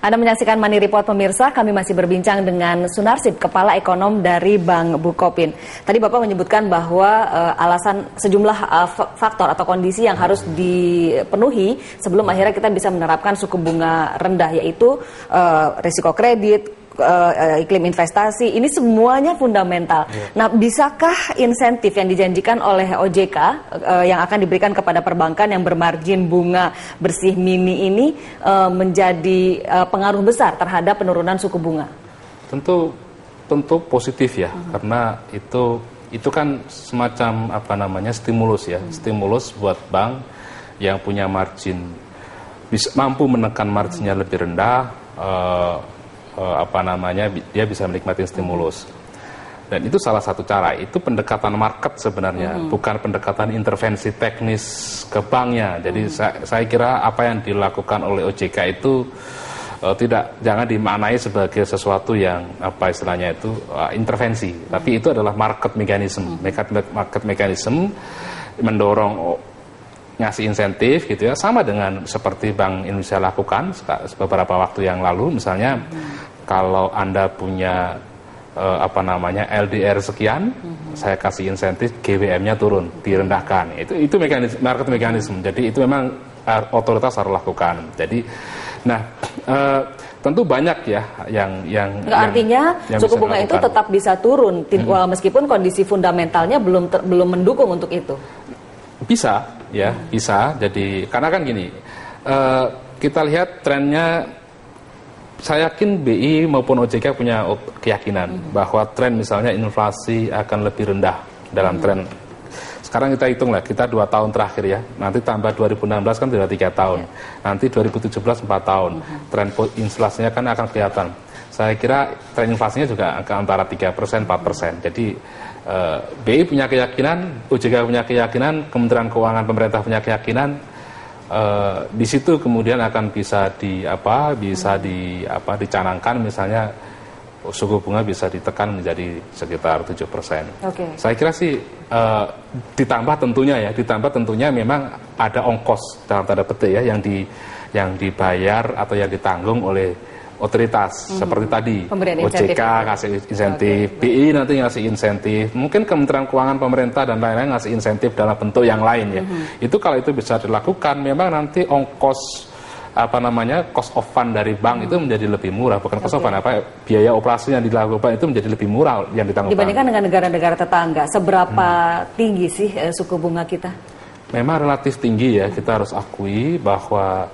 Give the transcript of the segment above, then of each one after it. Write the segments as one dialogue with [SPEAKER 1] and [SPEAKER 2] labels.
[SPEAKER 1] Anda menyaksikan Money Report pemirsa, kami masih berbincang dengan Sunarsip, Kepala Ekonom dari Bank Bukopin. Tadi Bapak menyebutkan bahwa alasan sejumlah faktor atau kondisi yang harus dipenuhi sebelum akhirnya kita bisa menerapkan suku bunga rendah, yaitu risiko kredit, iklim investasi, ini semuanya fundamental. Nah, bisakah insentif yang dijanjikan oleh OJK yang akan diberikan kepada perbankan yang bermargin bunga bersih mini ini menjadi pengaruh besar terhadap penurunan suku bunga?
[SPEAKER 2] Tentu positif ya, karena itu kan semacam stimulus ya, stimulus buat bank yang punya margin bisa mampu menekan marginnya lebih rendah. Dia bisa menikmati stimulus, dan itu salah satu cara. Itu pendekatan market sebenarnya, bukan pendekatan intervensi teknis ke banknya. Jadi saya kira apa yang dilakukan oleh OJK itu jangan dimaknai sebagai sesuatu yang intervensi, tapi itu adalah market mechanism. Market mechanism mendorong ngasih insentif gitu ya, sama dengan seperti Bank Indonesia lakukan beberapa waktu yang lalu. Misalnya kalau Anda punya LDR sekian, saya kasih insentif GWM-nya turun, direndahkan. Itu mekanisme, market mechanism. Jadi itu memang otoritas harus lakukan. Jadi tentu banyak ya yang
[SPEAKER 1] artinya suku bunga itu tetap bisa turun meskipun kondisi fundamentalnya belum mendukung untuk itu.
[SPEAKER 2] Bisa, ya, bisa. Jadi karena kan gini, kita lihat trennya, saya yakin BI maupun OJK punya keyakinan bahwa tren misalnya inflasi akan lebih rendah dalam tren. Sekarang kita hitung lah, kita 2 tahun terakhir ya, nanti tambah 2016 kan sudah 3 tahun, nanti 2017 4 tahun, tren inflasinya kan akan kelihatan. Saya kira tren inflasinya juga akan antara 3%, 4%. Jadi BI punya keyakinan, OJK punya keyakinan, Kementerian Keuangan pemerintah punya keyakinan, di situ kemudian akan bisa dicanangkan misalnya suku bunga bisa ditekan menjadi sekitar 7%. Saya kira sih ditambah tentunya memang ada ongkos dalam tanda petik ya yang dibayar atau yang ditanggung oleh otoritas seperti tadi, OJK ngasih insentif, BI nanti ngasih insentif, mungkin Kementerian Keuangan pemerintah dan lain-lain ngasih insentif dalam bentuk yang lain ya. Itu kalau itu bisa dilakukan, memang nanti ongkos cost of fund dari bank itu menjadi lebih murah, bukan cost of fund, biaya operasi yang dilakukan itu menjadi lebih murah yang ditanggung
[SPEAKER 1] dibandingkan dengan negara-negara tetangga. Seberapa tinggi sih suku bunga kita? Memang
[SPEAKER 2] relatif tinggi ya, kita harus akui bahwa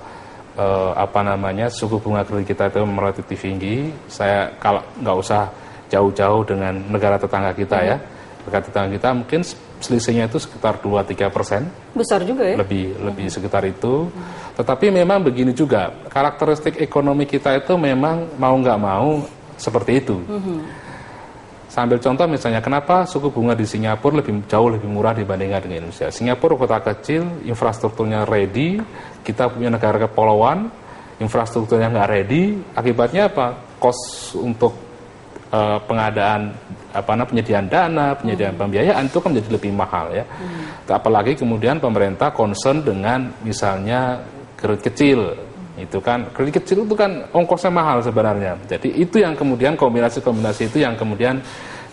[SPEAKER 2] suku bunga kredit kita itu relatif tinggi. Saya kalau nggak usah jauh-jauh dengan negara tetangga kita ya, negara tetangga kita mungkin selisihnya itu sekitar 2-3%.
[SPEAKER 1] Besar juga ya?
[SPEAKER 2] Lebih sekitar itu. Tetapi memang begini juga, karakteristik ekonomi kita itu memang mau nggak mau seperti itu. Sambil contoh misalnya, kenapa suku bunga di Singapura jauh lebih murah dibandingkan dengan Indonesia. Singapura kota kecil, infrastrukturnya ready, kita punya negara kepulauan, infrastrukturnya nggak ready, akibatnya apa? Cost untuk pengadaan penyediaan dana, penyediaan pembiayaan itu kan menjadi lebih mahal ya. Apalagi kemudian pemerintah concern dengan misalnya kredit kecil. Itu kan kredit kecil itu kan ongkosnya mahal sebenarnya. Jadi itu yang kemudian kombinasi itu yang kemudian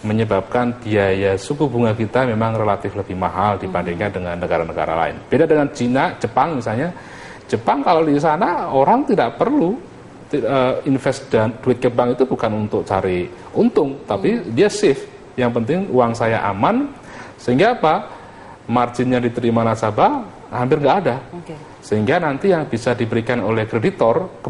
[SPEAKER 2] menyebabkan biaya suku bunga kita memang relatif lebih mahal dibandingkan dengan negara-negara lain. Beda dengan Cina, Jepang misalnya. Jepang kalau di sana orang tidak perlu invest dan duit ke bank itu bukan untuk cari untung, tapi dia safe. Yang penting uang saya aman, sehingga marginnya diterima nasabah hampir nggak ada. Sehingga nanti yang bisa diberikan oleh debitur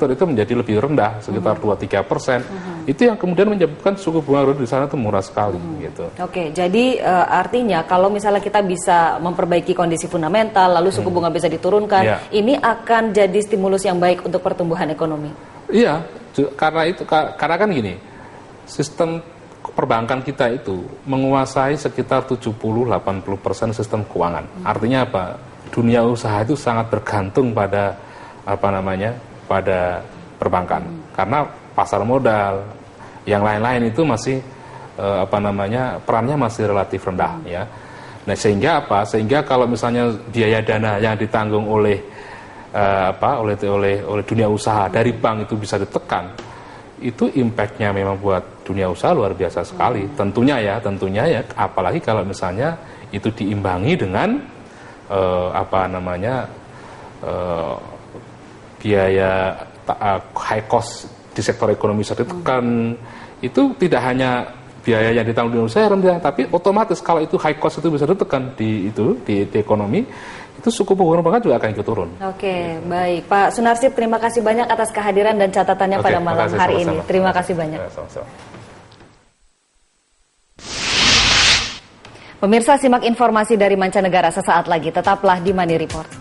[SPEAKER 2] itu menjadi lebih rendah, sekitar 2-3%. Itu yang kemudian menyebabkan suku bunga kredit di sana itu murah sekali gitu.
[SPEAKER 1] Jadi artinya kalau misalnya kita bisa memperbaiki kondisi fundamental, lalu suku bunga bisa diturunkan, ini akan jadi stimulus yang baik untuk pertumbuhan ekonomi. Iya,
[SPEAKER 2] karena kan gini, sistem perbankan kita itu menguasai sekitar 70-80% sistem keuangan. Artinya apa? Dunia usaha itu sangat bergantung pada pada perbankan. Karena pasar modal, yang lain-lain itu masih perannya masih relatif rendah ya. Nah, sehingga kalau misalnya biaya dana yang ditanggung oleh oleh dunia usaha dari bank itu bisa ditekan, itu impact-nya memang buat dunia usaha luar biasa sekali. Tentunya ya, apalagi kalau misalnya itu diimbangi dengan biaya high cost di sektor ekonomi bisa ditekan. Itu tidak hanya biaya yang ditanggung dunia usaha rendah, tapi otomatis kalau itu high cost itu bisa ditekan di ekonomi, itu suku bunga perbankan juga akan ikut turun.
[SPEAKER 1] Oke, baik. Pak Sunarsip, terima kasih banyak atas kehadiran dan catatannya pada malam hari ini. Terima kasih banyak. Pemirsa, simak informasi dari mancanegara sesaat lagi. Tetaplah di Money Report.